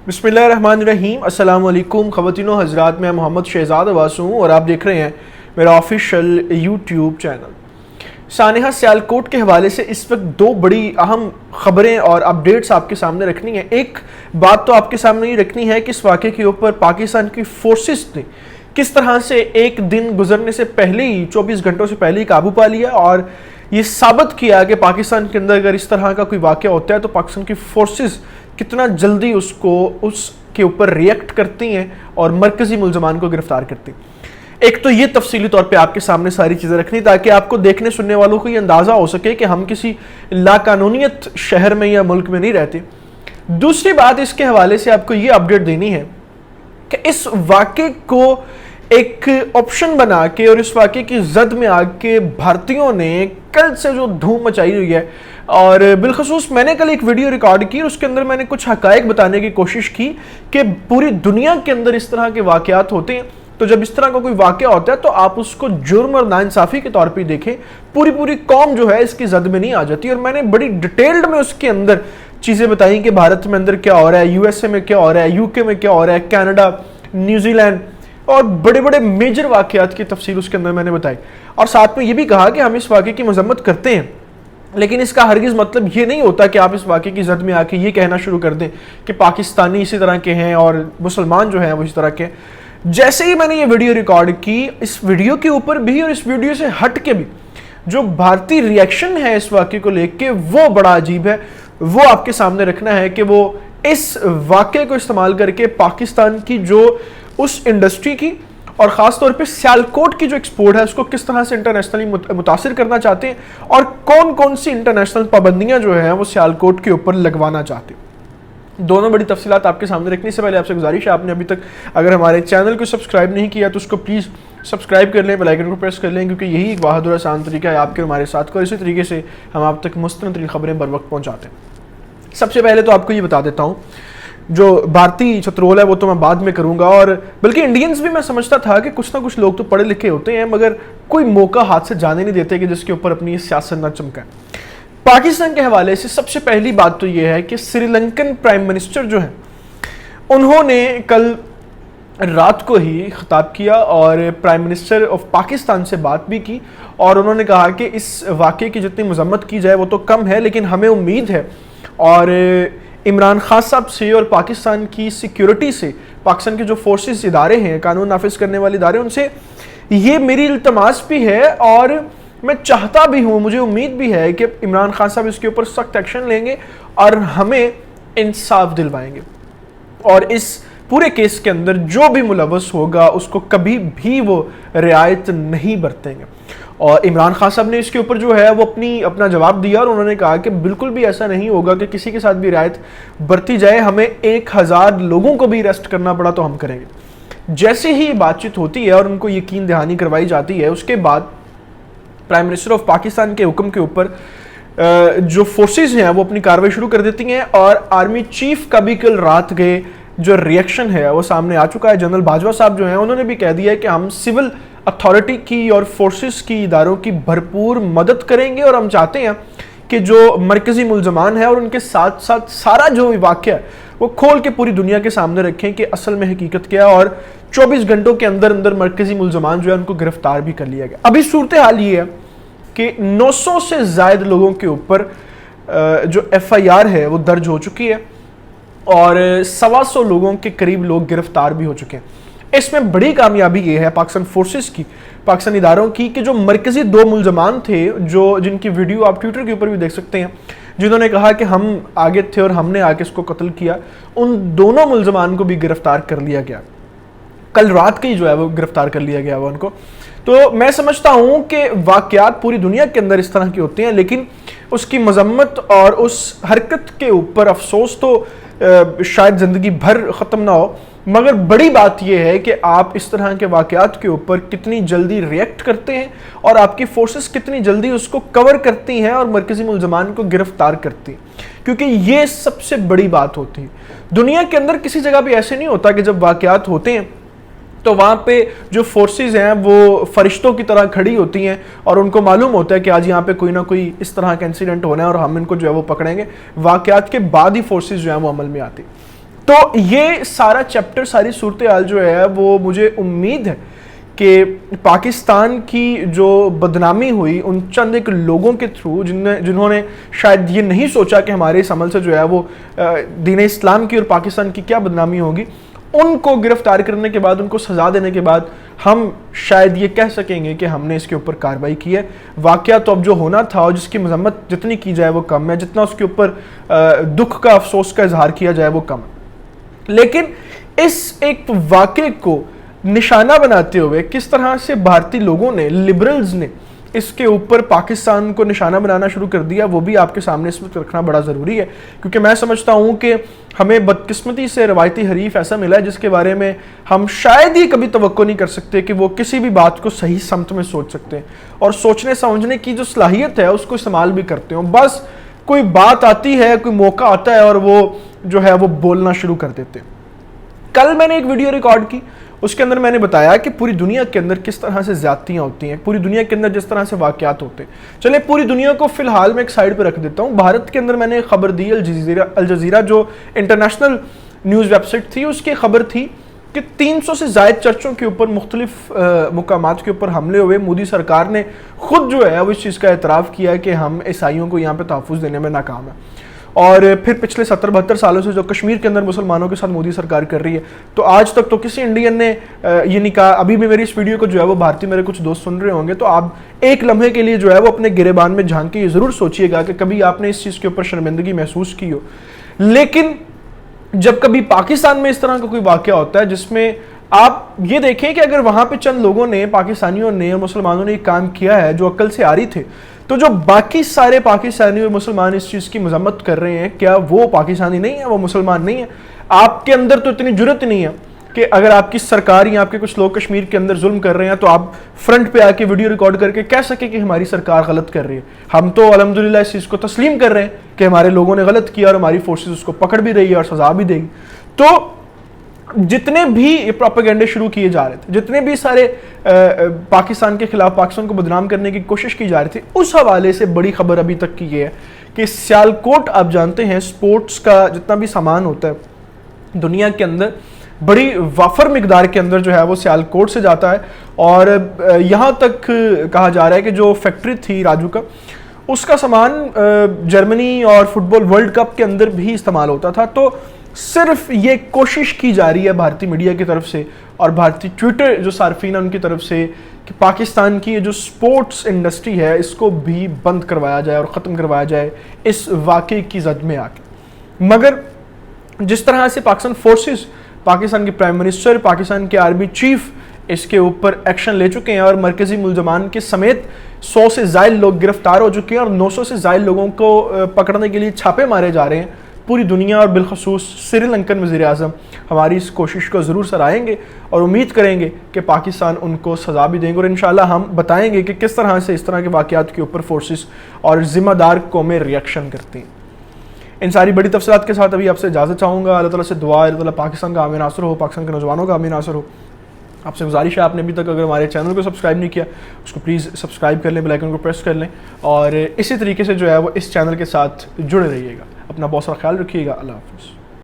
बिस्मिल्लाहिर्रहमानिर्रहीम। अस्सलाम वालेकुम ख़वातीन व हज़रात, मैं मोहम्मद शहज़ाद अब्बास हूँ और आप देख रहे हैं मेरा ऑफिशियल यूट्यूब चैनल। सानिहा सियालकोट के हवाले से इस वक्त दो बड़ी अहम ख़बरें और अपडेट्स आपके सामने रखनी है। एक बात तो आपके सामने ही रखनी है कि इस वाक़े के ऊपर पाकिस्तान की फोर्सेस ने किस तरह से एक दिन गुजरने से पहले ही 24 घंटों से पहले ही काबू पा लिया और ये साबित किया कि पाकिस्तान के अंदर अगर इस तरह का कोई वाक़या होता है तो पाकिस्तान की फोर्सेस कितना जल्दी उसके ऊपर रिएक्ट करती हैं और मरकज़ी मुल्ज़मान को गिरफ्तार करती हैं। एक तो ये तफसीली तौर पे आपके सामने सारी चीज़ें रखनी ताकि आपको देखने सुनने वालों को ये अंदाज़ा हो सके कि हम किसी लाकानूनियत शहर में या मुल्क में नहीं रहते। दूसरी बात इसके हवाले से आपको ये अपडेट देनी है कि इस वाक़े को एक ऑप्शन बना के और इस वाक़े की जद में आके भारतीयों ने कल से जो धूम मचाई हुई है, और बिलखसूस मैंने कल एक वीडियो रिकॉर्ड की और उसके अंदर मैंने कुछ हकायक बताने की कोशिश की कि पूरी दुनिया के अंदर इस तरह के वाक़यात होते हैं। तो जब इस तरह का कोई वाक़या होता है तो आप उसको जुर्म और नाइंसाफ़ी के तौर पे देखें। पूरी कौम जो है इसकी जद में नहीं आ जाती। और मैंने बड़ी डिटेल्ड में उसके अंदर चीज़ें बताई कि भारत में अंदर क्या हो रहा है, यूएसए में क्या हो रहा है, यूके में क्या हो रहा है, कनाडा, न्यूजीलैंड और बड़े बड़े मेजर वाक़यात की तफसील उसके अंदर मैंने बताई। और साथ में ये भी कहा कि हम इस वाक़े की मजम्मत करते हैं, लेकिन इसका हरगिज़ मतलब ये नहीं होता कि आप इस वाक़े की जद में आके ये कहना शुरू कर दें कि पाकिस्तानी इसी तरह के हैं और मुसलमान जो हैं वो इस तरह के। जैसे ही मैंने ये वीडियो रिकॉर्ड की, इस वीडियो के ऊपर भी और इस वीडियो से हट के भी जो भारतीय रिएक्शन है इस वाक़े को लेके वो बड़ा अजीब है। वो आपके सामने रखना है कि वो इस वाक़े को इस्तेमाल करके पाकिस्तान की जो उस इंडस्ट्री की और ख़ास तौर पे सियालकोट की जो एक्सपोर्ट है उसको किस तरह से इंटरनेशनली मुतासिर करना चाहते हैं और कौन कौन सी इंटरनेशनल पाबंदियां जो हैं वो सियालकोट के ऊपर लगवाना चाहते हैं। दोनों बड़ी तफसीलात आपके सामने रखने से पहले आपसे गुजारिश है, आपने अभी तक अगर हमारे चैनल को सब्सक्राइब नहीं किया तो उसको प्लीज़ सब्सक्राइब कर लें, बेल आइकन को प्रेस कर लें, क्योंकि यही एक बहादुर आसान तरीका है आपके हमारे साथ को इसी तरीके से हम आप तक मुस्तनद खबरें बर वक्त पहुँचाते हैं। सबसे पहले तो आपको ये बता देता हूँ, जो भारतीय चतरोल है वो तो मैं बाद में करूंगा, और बल्कि इंडियंस भी मैं समझता था कि कुछ ना कुछ लोग तो पढ़े लिखे होते हैं मगर कोई मौका हाथ से जाने नहीं देते कि जिसके ऊपर अपनी सियासत ना चमकाए। पाकिस्तान के हवाले से सबसे पहली बात तो ये है कि श्रीलंकन प्राइम मिनिस्टर जो है उन्होंने कल रात को ही खिताब किया और प्राइम मिनिस्टर ऑफ पाकिस्तान से बात भी की और उन्होंने कहा कि इस वाक़े की जितनी मजम्मत की जाए वो तो कम है, लेकिन हमें उम्मीद है और इमरान खान साहब से और पाकिस्तान की सिक्योरिटी से, पाकिस्तान के जो फोर्सेस इदारे हैं, कानून नाफिज करने वाले इदारे, उनसे ये मेरी इल्तमास भी है और मैं चाहता भी हूँ, मुझे उम्मीद भी है कि इमरान खान साहब इसके ऊपर सख्त एक्शन लेंगे और हमें इंसाफ दिलवाएंगे और इस पूरे केस के अंदर जो भी मुलव्वस होगा उसको कभी भी वो रियायत नहीं बरतेंगे। और इमरान खान साहब ने इसके ऊपर जो है वो अपना जवाब दिया और उन्होंने कहा कि बिल्कुल भी ऐसा नहीं होगा कि किसी के साथ भी रियायत बरती जाए, हमें 1000 लोगों को भी अरेस्ट करना पड़ा तो हम करेंगे। जैसे ही बातचीत होती है और उनको यकीन दहानी करवाई जाती है, उसके बाद प्राइम मिनिस्टर ऑफ पाकिस्तान के हुक्म के ऊपर जो फोर्सेज हैं वो अपनी कार्रवाई शुरू कर देती हैं और आर्मी चीफ का भी कल रात गए जो रिएक्शन है वो सामने आ चुका है। जनरल बाजवा साहब जो हैं उन्होंने भी कह दिया है कि हम सिविल अथॉरिटी की और फोर्सेस की इदारों की भरपूर मदद करेंगे और हम चाहते हैं कि जो मरकज़ी मुल्ज़मान है और उनके साथ साथ सारा जो वाक़या है वो खोल के पूरी दुनिया के सामने रखें कि असल में हकीकत क्या है, और 24 घंटों के अंदर अंदर मरकज़ी मुल्ज़मान जो है उनको गिरफ्तार भी कर लिया गया। अभी सूरत हाल ये है कि 900 से ज़ायद लोगों के ऊपर जो FIR है वो दर्ज हो चुकी है और 125 लोगों के करीब लोग गिरफ्तार भी हो चुके हैं। इसमें बड़ी कामयाबी ये है पाकिस्तान फोर्सेस की, पाकिस्तान इदारों की, कि जो मरकज़ी 2 मुल्ज़मान थे जिनकी वीडियो आप ट्विटर के ऊपर भी देख सकते हैं, जिन्होंने कहा कि हम आगे थे और हमने आके इसको कत्ल किया, उन दोनों मुल्ज़मान को भी गिरफ्तार कर लिया गया। कल रात के ही जो है वो गिरफ्तार कर लिया गया वो उनको। तो मैं समझता हूँ कि वाक़यात पूरी दुनिया के अंदर इस तरह के होते हैं, लेकिन उसकी मजम्मत और उस हरकत के ऊपर अफसोस तो शायद ज़िंदगी भर ख़त्म ना हो, मगर बड़ी बात यह है कि आप इस तरह के वाक़यात के ऊपर कितनी जल्दी रिएक्ट करते हैं और आपकी फोर्सेस कितनी जल्दी उसको कवर करती हैं और मरकज़ी मुल्ज़मान को गिरफ्तार करती हैं, क्योंकि ये सबसे बड़ी बात होती है। दुनिया के अंदर किसी जगह भी ऐसे नहीं होता कि जब वाक़यात होते हैं तो वहाँ पे जो फोर्सेस हैं वो फरिश्तों की तरह खड़ी होती हैं और उनको मालूम होता है कि आज यहाँ पे कोई ना कोई इस तरह का इंसिडेंट होना है और हम इनको जो है वो पकड़ेंगे। वाक़यात के बाद ही फोर्सेस जो है वो अमल में आती। تو یہ سارا چیپٹر، ساری صورتحال جو ہے وہ مجھے امید ہے کہ پاکستان کی جو بدنامی ہوئی ان چند ایک لوگوں کے تھرو جنہوں نے شاید یہ نہیں سوچا کہ ہمارے اس عمل سے جو ہے وہ دین اسلام کی اور پاکستان کی کیا بدنامی ہوگی، ان کو گرفتار کرنے کے بعد، ان کو سزا دینے کے بعد ہم شاید یہ کہہ سکیں گے کہ ہم نے اس کے اوپر کارروائی کی ہے۔ واقعہ تو اب جو ہونا تھا اور جس کی مذمت جتنی کی جائے وہ کم ہے، جتنا اس کے اوپر دکھ کا، افسوس کا اظہار کیا جائے وہ کم ہے، لیکن اس ایک واقعے کو نشانہ بناتے ہوئے کس طرح سے بھارتی لوگوں نے، لبرلز نے اس کے اوپر پاکستان کو نشانہ بنانا شروع کر دیا، وہ بھی آپ کے سامنے اس وقت رکھنا بڑا ضروری ہے، کیونکہ میں سمجھتا ہوں کہ ہمیں بدقسمتی سے روایتی حریف ایسا ملا ہے جس کے بارے میں ہم شاید ہی کبھی توقع نہیں کر سکتے کہ وہ کسی بھی بات کو صحیح سمت میں سوچ سکتے ہیں، اور سوچنے سمجھنے کی جو صلاحیت ہے اس کو استعمال بھی کرتے ہوں، بس کوئی بات آتی ہے، کوئی موقع آتا ہے اور وہ جو ہے وہ بولنا شروع کر دیتے ہیں۔ کل میں نے ایک ویڈیو ریکارڈ کی، اس کے اندر میں نے بتایا کہ پوری دنیا کے اندر کس طرح سے زیادتیاں ہوتی ہیں، پوری دنیا کے اندر جس طرح سے واقعات ہوتے ہیں۔ چلے پوری دنیا کو فی الحال میں ایک سائیڈ پہ رکھ دیتا ہوں، بھارت کے اندر میں نے خبر دی، الجزیرہ جو انٹرنیشنل نیوز ویب سائٹ تھی، اس کی خبر تھی کہ 300 سے زائد چرچوں کے اوپر، مختلف مقامات کے اوپر حملے ہوئے۔ مودی سرکار نے خود جو ہے وہ اس چیز کا اعتراف کیا کہ ہم عیسائیوں کو یہاں پہ تحفظ دینے میں ناکام ہیں، اور پھر پچھلے 70-72 سالوں سے جو کشمیر کے اندر مسلمانوں کے ساتھ مودی سرکار کر رہی ہے، تو آج تک تو کسی انڈین نے یہ نہیں کہا۔ ابھی بھی میری اس ویڈیو کو جو ہے وہ بھارتی میرے کچھ دوست سن رہے ہوں گے، تو آپ ایک لمحے کے لیے جو ہے وہ اپنے گریبان میں جھانک کے یہ ضرور سوچئے گا کہ کبھی آپ نے اس چیز کے اوپر شرمندگی محسوس کی ہو۔ لیکن جب کبھی پاکستان میں اس طرح کا کوئی واقعہ ہوتا ہے جس میں آپ یہ دیکھیں کہ اگر وہاں پہ چند لوگوں نے، پاکستانیوں نے اور مسلمانوں نے ایک کام کیا ہے جو عقل سے عاری تھے، تو جو باقی سارے پاکستانی اور مسلمان اس چیز کی مذمت کر رہے ہیں، کیا وہ پاکستانی نہیں ہیں، وہ مسلمان نہیں ہیں؟ آپ کے اندر تو اتنی جرت نہیں ہے کہ اگر آپ کی سرکار یا آپ کے کچھ لوگ کشمیر کے اندر ظلم کر رہے ہیں تو آپ فرنٹ پہ آ کے ویڈیو ریکارڈ کر کے کہہ سکے کہ ہماری سرکار غلط کر رہی ہے۔ ہم تو الحمدللہ اس چیز کو تسلیم کر رہے ہیں کہ ہمارے لوگوں نے غلط کیا اور ہماری فورسز اس کو پکڑ بھی رہی ہے اور سزا بھی دے گی۔ تو جتنے بھی یہ پروپیگنڈے شروع کیے جا رہے تھے، جتنے بھی سارے پاکستان کے خلاف، پاکستان کو بدنام کرنے کی کوشش کی جا رہی تھی، اس حوالے سے بڑی خبر ابھی تک کی یہ ہے کہ سیالکوٹ، آپ جانتے ہیں سپورٹس کا جتنا بھی سامان ہوتا ہے دنیا کے اندر، بڑی وافر مقدار کے اندر جو ہے وہ سیالکوٹ سے جاتا ہے، اور یہاں تک کہا جا رہا ہے کہ جو فیکٹری تھی راجو کا، اس کا سامان جرمنی اور فٹ بال ورلڈ کپ کے اندر بھی استعمال ہوتا تھا۔ تو صرف یہ کوشش کی جا رہی ہے بھارتی میڈیا کی طرف سے اور بھارتی ٹویٹر جو صارفین ہیں ان کی طرف سے کہ پاکستان کی جو سپورٹس انڈسٹری ہے اس کو بھی بند کروایا جائے اور ختم کروایا جائے اس واقعے کی زد میں آ کے۔ مگر جس طرح سے پاکستان فورسز، پاکستان کے پرائم منسٹر، پاکستان کے آرمی چیف اس کے اوپر ایکشن لے چکے ہیں اور مرکزی ملزمان کے سمیت 100 سے زائد لوگ گرفتار ہو چکے ہیں اور 900 سے زائد لوگوں کو پکڑنے کے لیے چھاپے مارے جا رہے ہیں، پوری دنیا اور بالخصوص سری لنکن وزیر اعظم ہماری اس کوشش کو ضرور سرائیں گے اور امید کریں گے کہ پاکستان ان کو سزا بھی دیں گے، اور انشاءاللہ ہم بتائیں گے کہ کس طرح سے اس طرح کے واقعات کے اوپر فورسز اور ذمہ دار قومیں ریئیکشن کرتی ہیں۔ ان ساری بڑی تفصیلات کے ساتھ ابھی آپ سے اجازت چاہوں گا۔ اللہ تعالیٰ سے دعا ہے اللہ تعالیٰ پاکستان کا عام ناصر ہو، پاکستان کے نوجوانوں کا عام ناصر ہو۔ آپ سے گزارش ہے، آپ نے ابھی تک اگر ہمارے چینل کو سبسکرائب نہیں کیا اس کو پلیز سبسکرائب کر لیں، بیل آئیکن کو پریس کر لیں، اور اسی طریقے سے جو ہے وہ اس چینل کے ساتھ جڑے رہیے گا۔ اپنا بہت سارا خیال رکھیے گا۔ اللہ حافظ۔